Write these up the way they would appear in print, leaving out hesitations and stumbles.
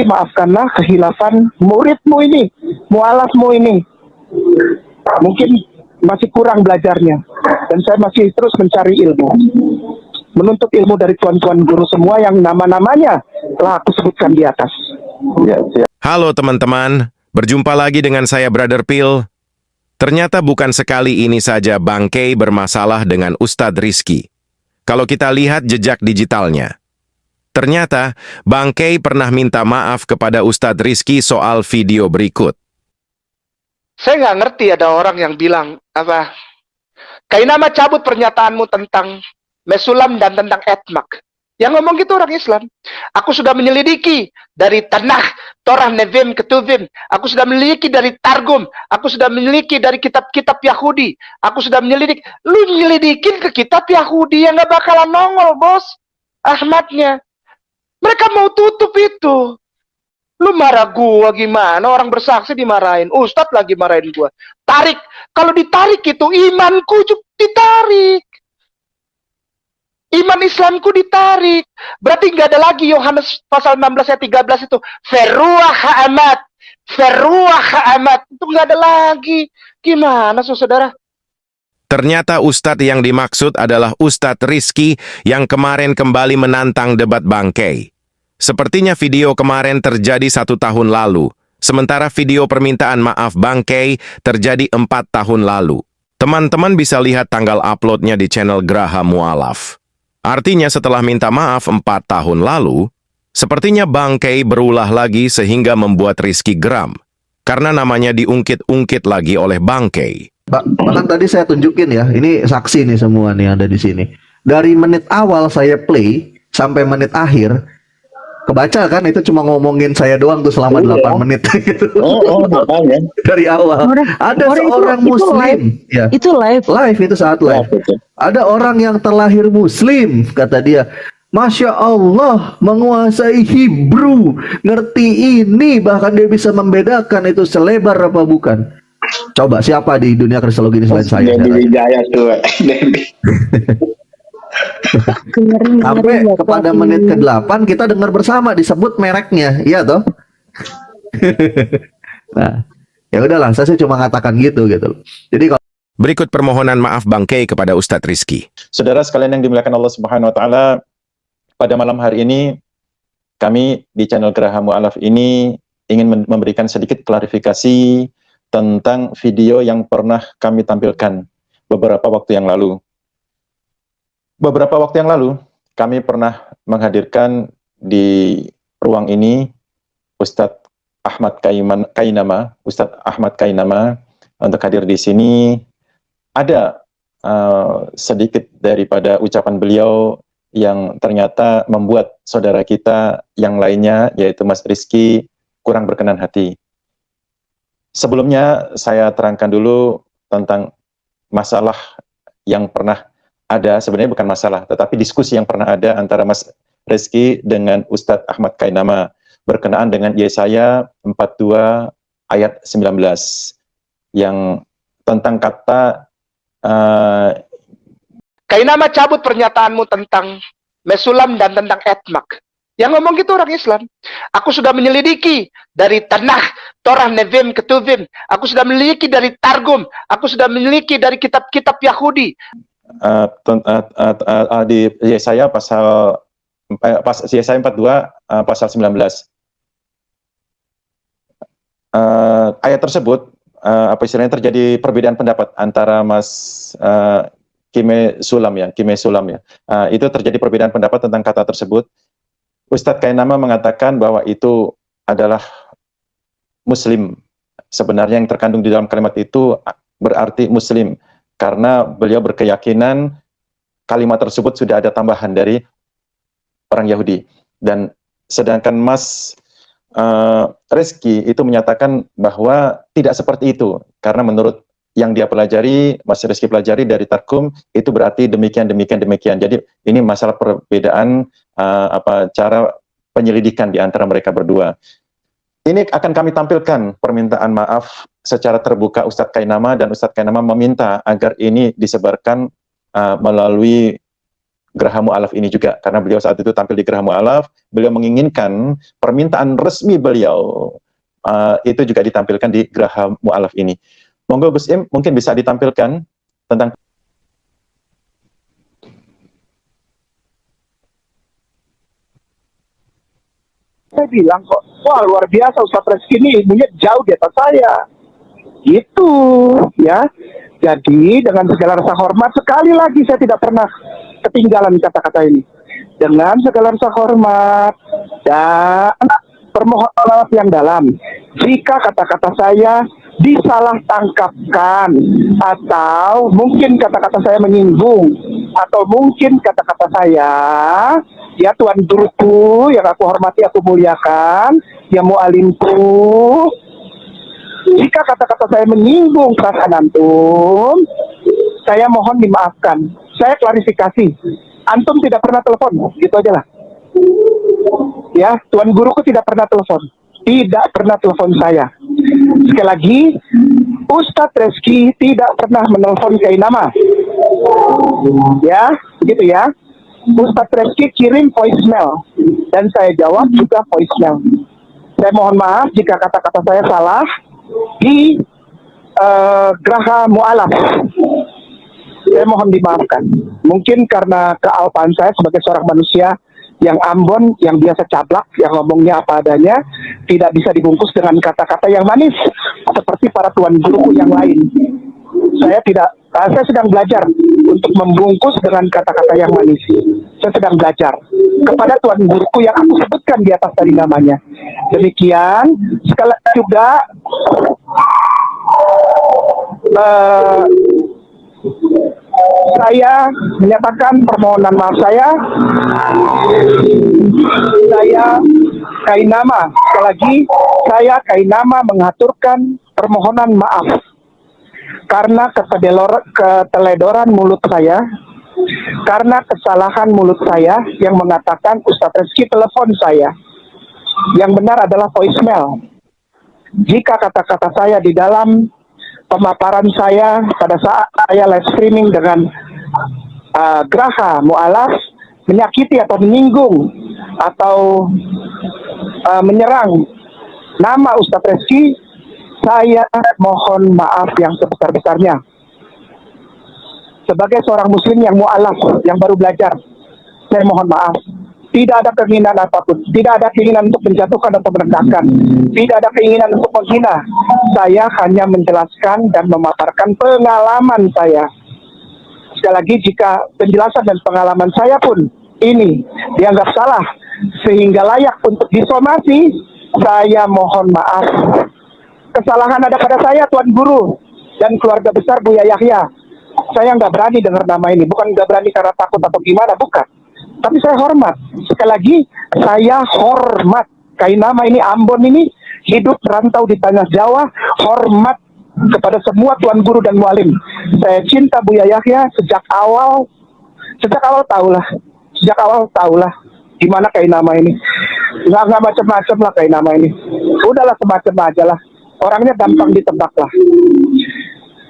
maafkanlah kehilafan muridmu ini, mualafmu ini. Mungkin masih kurang belajarnya, dan saya masih terus mencari ilmu, menuntut ilmu dari tuan-tuan guru semua yang nama-namanya telah aku sebutkan di atas. Ya, siap. Halo teman-teman, berjumpa lagi dengan saya Brother Phil. Ternyata bukan sekali ini saja Bang Kay bermasalah dengan Ustadz Rizky. Kalau kita lihat jejak digitalnya, ternyata Bang Kay pernah minta maaf kepada Ustadz Rizky soal video berikut. Saya nggak ngerti ada orang yang bilang apa, Kainama cabut pernyataanmu tentang Mesulam dan tentang Etmak. Yang ngomong gitu orang Islam. Aku sudah menyelidiki dari Tanakh, Torah, Nevim, Ketuvim. Aku sudah menyelidiki dari Targum. Aku sudah menyelidiki dari kitab-kitab Yahudi. Aku sudah menyelidik. Lu nyelidikin ke kitab Yahudi yang nggak bakalan nongol, bos. Ahmadnya. Mereka mau tutup itu. Lu marah gua gimana? Orang bersaksi dimarahin. Ustadz lagi marahin gua. Tarik. Kalau ditarik itu imanku juga ditarik. Iman Islamku ditarik. Berarti nggak ada lagi Yohanes pasal 16 ayat 13 itu. Feruah ha'amat. Feruah ha'amat. Itu nggak ada lagi. Gimana saudara? Ternyata Ustadz yang dimaksud adalah Ustadz Rizky yang kemarin kembali menantang debat Bang Kay. Sepertinya video kemarin terjadi 1 tahun lalu, sementara video permintaan maaf Bang Kay terjadi 4 tahun lalu. Teman-teman bisa lihat tanggal uploadnya di channel Graha Mu'alaf. Artinya setelah minta maaf 4 tahun lalu, sepertinya Bang Kay berulah lagi sehingga membuat Rizky geram, karena namanya diungkit-ungkit lagi oleh Bang Kay. Bahkan tadi saya tunjukin ya, ini saksi nih semua nih yang ada di sini. Dari menit awal saya play sampai menit akhir, kebaca kan itu cuma ngomongin saya doang tuh selama 8 menit gitu. Makanya. Dari awal. Ada seorang muslim. Ya. Itu live. Live itu saat live. Ada orang yang terlahir muslim, kata dia. Masya Allah, menguasai Hebrew, ngerti ini, bahkan dia bisa membedakan itu selebar apa bukan. Coba siapa di dunia kristologi ini selain saya? Dendi Wijaya tuh. Sampai kepada menit ke-8 kita dengar bersama disebut mereknya, iya toh? Nah, ya udahlah, saya sih cuma katakan gitu. Jadi kalau Berikut permohonan maaf Bang Kay kepada Ustadz Rizky. Saudara sekalian yang dimuliakan Allah Subhanahu wa taala, pada malam hari ini kami di channel Graha Mu'alaf ini ingin memberikan sedikit klarifikasi tentang video yang pernah kami tampilkan beberapa waktu yang lalu. Beberapa waktu yang lalu, kami pernah menghadirkan di ruang ini Ustadz Ahmad Kainama, Ustadz Ahmad Kainama untuk hadir di sini. Ada sedikit daripada ucapan beliau yang ternyata membuat saudara kita yang lainnya, yaitu Mas Rizky, kurang berkenan hati. Sebelumnya saya terangkan dulu tentang masalah yang pernah ada, sebenarnya bukan masalah, tetapi diskusi yang pernah ada antara Mas Rizky dengan Ustadz Ahmad Kainama berkenaan dengan Yesaya 42 ayat 19 yang tentang kata Kainama cabut pernyataanmu tentang Mesulam dan tentang Etmak. Yang ngomong gitu orang Islam. Aku sudah menyelidiki dari Tanakh, Torah, Nevim, Ketuvim. Aku sudah menyelidiki dari Targum. Aku sudah menyelidiki dari kitab-kitab Yahudi. Di Yesaya Yesaya 42 pasal 19. Ayat tersebut apa istilahnya terjadi perbedaan pendapat antara Mas Kime Sulam ya. Itu terjadi perbedaan pendapat tentang kata tersebut. Ustadz Kainama mengatakan bahwa itu adalah Muslim. Sebenarnya yang terkandung di dalam kalimat itu berarti Muslim, karena beliau berkeyakinan kalimat tersebut sudah ada tambahan dari orang Yahudi. Dan sedangkan Mas Rizky itu menyatakan bahwa tidak seperti itu, karena menurut yang dia pelajari, Mas Rizky pelajari dari Targum, itu berarti demikian. Jadi ini masalah perbedaan cara penyelidikan di antara mereka berdua. Ini akan kami tampilkan permintaan maaf secara terbuka Ustadz Kainama, dan Ustadz Kainama meminta agar ini disebarkan melalui Geraha Mu'alaf ini juga, karena beliau saat itu tampil di Geraha Mu'alaf, beliau menginginkan permintaan resmi beliau itu juga ditampilkan di Geraha Mu'alaf ini. Monggo Gus Im, mungkin bisa ditampilkan tentang Saya bilang kok, wah luar biasa Ustadz Reski ini ilmunya jauh di atas saya. Itu ya. Jadi dengan segala rasa hormat, sekali lagi saya tidak pernah ketinggalan kata-kata ini. Dengan segala rasa hormat dan permohonan yang dalam, jika kata-kata saya disalah tangkapkan, atau mungkin kata-kata saya menyinggung, atau mungkin kata-kata saya, ya Tuan Guruku yang aku hormati, aku muliakan, ya mu'alimku, jika kata-kata saya menyinggung perasaan antum, saya mohon dimaafkan. Saya klarifikasi, antum tidak pernah telepon, gitu aja lah. Ya, Tuan Guruku tidak pernah telepon, tidak pernah telepon saya. Sekali lagi, Ustadz Reski tidak pernah menelpon Kainama. Ya, begitu ya. Ustadz Reski kirim voicemail dan saya jawab juga voicemail. Saya mohon maaf jika kata-kata saya salah di Geraha Mu'alaf. Saya mohon dimaafkan. Mungkin karena kealpaan saya sebagai seorang manusia yang ambon, yang biasa cablak, yang ngomongnya apa adanya, tidak bisa dibungkus dengan kata-kata yang manis seperti para tuan guru yang lain. Saya sedang belajar untuk membungkus dengan kata-kata yang manis. Saya sedang belajar kepada tuan guruku yang aku sebutkan di atas tadi namanya. Demikian, sekali lagi juga saya menyatakan permohonan maaf saya Kainama. Sekali lagi, saya Kainama mengaturkan permohonan maaf karena keteledoran mulut saya, karena kesalahan mulut saya yang mengatakan Ustadz Reski telepon saya. Yang benar adalah voicemail. Jika kata-kata saya di dalam pemaparan saya pada saat saya live streaming dengan Geraha Mu'alaf menyakiti atau menyinggung atau menyerang nama Ustadz Reski, saya mohon maaf yang sebesar-besarnya. Sebagai seorang muslim yang mu'alaf, yang baru belajar, saya mohon maaf. Tidak ada keinginan apapun, tidak ada keinginan untuk menjatuhkan atau merendahkan, tidak ada keinginan untuk menghina. Saya hanya menjelaskan dan memaparkan pengalaman saya. Sekali lagi, jika penjelasan dan pengalaman saya pun ini dianggap salah sehingga layak untuk disomasi, saya mohon maaf. Kesalahan ada pada saya, Tuan Guru dan keluarga besar Buya Yahya. Saya nggak berani dengar nama ini, bukan nggak berani karena takut atau gimana, bukan. Tapi saya hormat. Sekali lagi, saya hormat. Kainama ini, Ambon ini, hidup rantau di tanah Jawa, hormat kepada semua tuan guru dan mualim. Saya cinta Buya Yahya sejak awal tahulah gimana Kainama ini. Nggak macam-macam lah Kainama ini. Udahlah semacam aja lah. Orangnya gampang ditebak lah.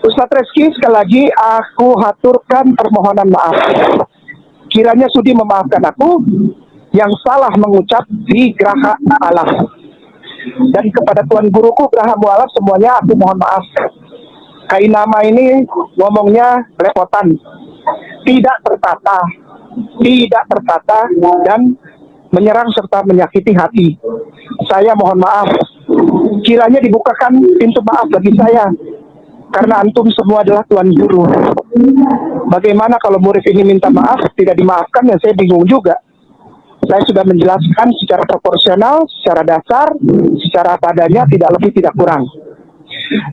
Ustadz Reski, sekali lagi aku haturkan permohonan maaf. Kiranya sudi memaafkan aku yang salah mengucap di Geraha Mu'alaf. Dan kepada tuan guruku Geraha Mu'alaf semuanya aku mohon maaf. Kainama ini ngomongnya repotan, tidak tertata dan menyerang serta menyakiti hati. Saya mohon maaf. Kiranya dibukakan pintu maaf bagi saya. Karena antum semua adalah tuan guru. Bagaimana kalau murid ini minta maaf tidak dimaafkan, ya saya bingung juga. Saya sudah menjelaskan secara proporsional, secara dasar, secara apa adanya, tidak lebih tidak kurang.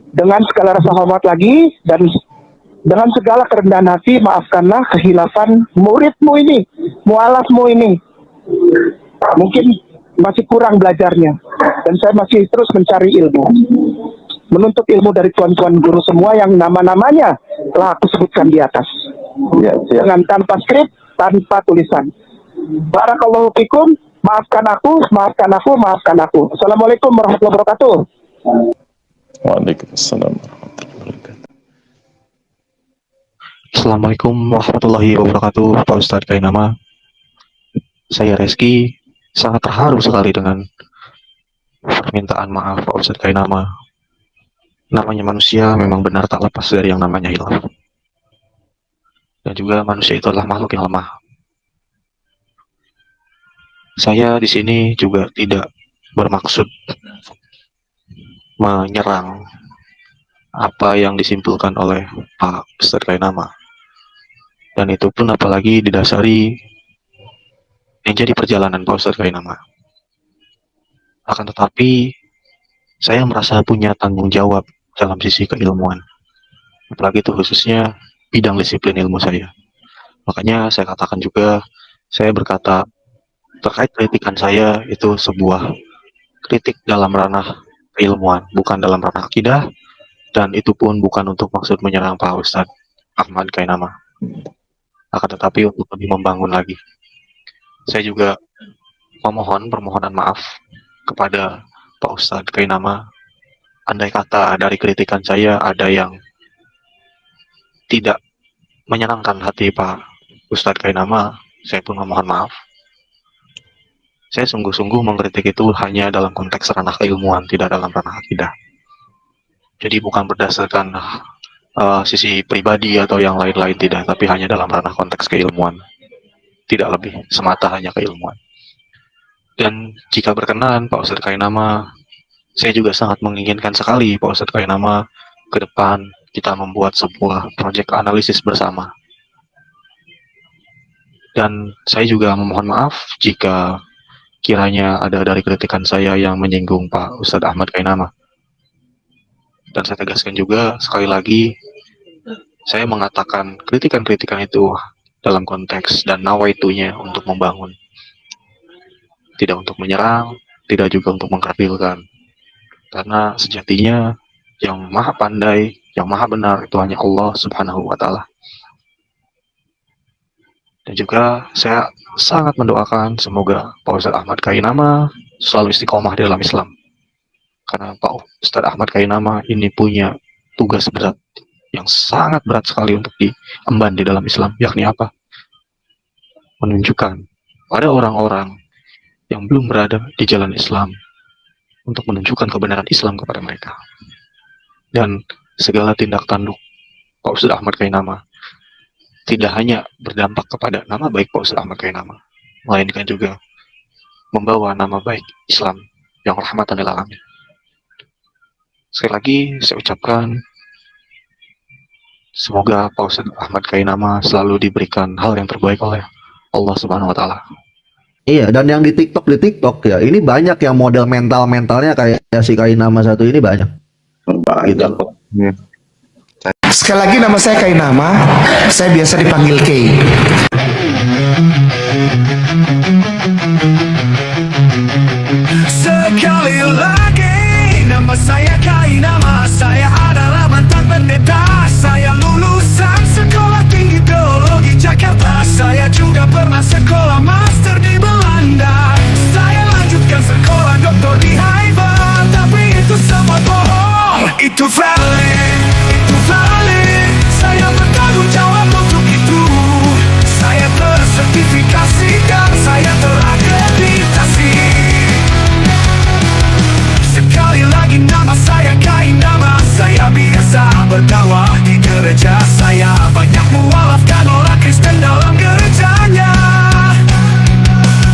Dengan segala rasa hormat lagi dan dengan segala kerendahan hati, maafkanlah kehilafan muridmu ini, mualafmu ini. Mungkin masih kurang belajarnya dan saya masih terus mencari ilmu. Menuntut ilmu dari tuan-tuan guru semua yang nama-namanya telah aku sebutkan di atas. Ya, dengan tanpa skrip, tanpa tulisan. Barakallahu fikum, maafkan aku. Assalamualaikum warahmatullahi wabarakatuh. Waalaikumsalam warahmatullahi wabarakatuh. Assalamualaikum warahmatullahi wabarakatuh, Pak Ustadz Kainama. Saya Reski, sangat terharu sekali dengan permintaan maaf Pak Ustadz Kainama. Namanya manusia memang benar tak lepas dari yang namanya hilaf. Dan juga manusia itu adalah makhluk yang lemah. Saya di sini juga tidak bermaksud menyerang apa yang disimpulkan oleh Pak Ustadz Kainama. Dan itu pun apalagi didasari yang jadi perjalanan Pak Ustadz Kainama. Akan tetapi, saya merasa punya tanggung jawab dalam sisi keilmuan. Apalagi itu khususnya bidang disiplin ilmu saya. Makanya saya katakan juga, saya berkata terkait kritikan saya itu sebuah kritik dalam ranah keilmuan, bukan dalam ranah akidah, dan itu pun bukan untuk maksud menyerang Pak Ustadz Ahmad Kainama. Akan tetapi untuk lebih membangun lagi. Saya juga memohon permohonan maaf kepada Pak Ustadz Kainama. Andai kata dari kritikan saya ada yang tidak menyenangkan hati Pak Ustadz Kainama, saya pun memohon maaf. Saya sungguh-sungguh mengkritik itu hanya dalam konteks ranah keilmuan, tidak dalam ranah akidah. Jadi bukan berdasarkan sisi pribadi atau yang lain-lain, tidak, tapi hanya dalam ranah konteks keilmuan. Tidak lebih, semata hanya keilmuan. Dan jika berkenan Pak Ustadz Kainama, saya juga sangat menginginkan sekali Pak Ustadz Kainama ke depan kita membuat sebuah proyek analisis bersama. Dan saya juga memohon maaf jika kiranya ada dari kritikan saya yang menyinggung Pak Ustadz Ahmad Kainama. Dan saya tegaskan juga sekali lagi, saya mengatakan kritikan-kritikan itu dalam konteks dan nawaitunya untuk membangun. Tidak untuk menyerang, tidak juga untuk mengkerdilkan. Karena sejatinya yang maha pandai, yang maha benar itu hanya Allah Subhanahu wa Ta'ala. Dan juga saya sangat mendoakan semoga Pak Ustadz Ahmad Kainama selalu istiqomah di dalam Islam. Karena Pak Ustadz Ahmad Kainama ini punya tugas berat yang sangat berat sekali untuk diemban di dalam Islam, yakni apa? Menunjukkan pada orang-orang yang belum berada di jalan Islam untuk menunjukkan kebenaran Islam kepada mereka. Dan segala tindak tanduk Pak Ustadz Ahmad Kainama tidak hanya berdampak kepada nama baik Pak Ustadz Ahmad Kainama, melainkan juga membawa nama baik Islam yang rahmatan lil alamin. Sekali lagi saya ucapkan semoga Pak Ustadz Ahmad Kainama selalu diberikan hal yang terbaik oleh Allah Subhanahu wa Ta'ala. Iya, dan yang di TikTok ya, ini banyak yang model mentalnya kayak si Kainama satu ini banyak. Gitu. Sekali lagi nama saya Kainama, saya biasa dipanggil Kay. Sekali lagi nama saya Kainama, saya adalah mantan pendeta, saya lulusan sekolah tinggi teologi Jakarta, saya juga pernah sekolah master di Belanda, saya lanjutkan sekolah doktor di Harvard, tapi itu semua bohong, itu valid, saya bertanggung jawab untuk itu, saya tersertifikasi dan saya terakreditasi. Sekali lagi nama saya Kainama, saya biasa berdakwah di gereja, saya banyak mualafkan orang Kristen dalam gerejanya.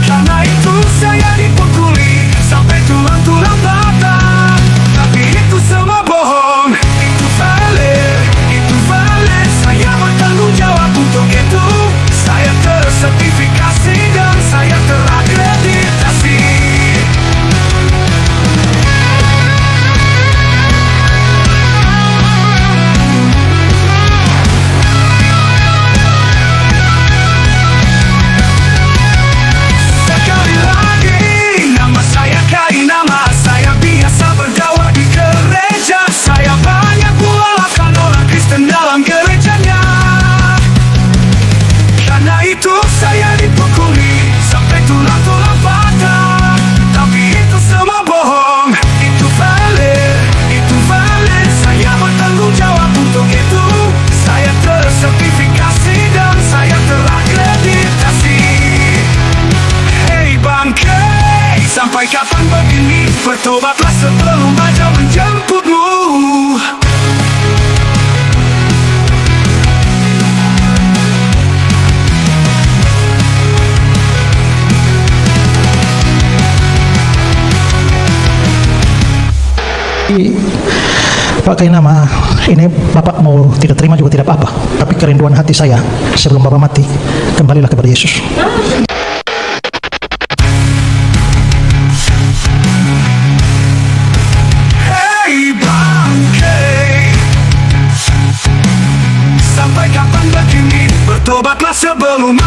Karena itu saya dipukuli sampai tulang-tulang patah, tapi itu semua bohong, Bertobatlah sebelum ajal menjemputmu. Pak Kainama, ini Bapak mau tidak terima juga tidak apa-apa. Tapi kerinduan hati saya sebelum Bapak mati, kembalilah kepada Yesus. Hei bangkai, sampai kapan begini? Bertobatlah sebelum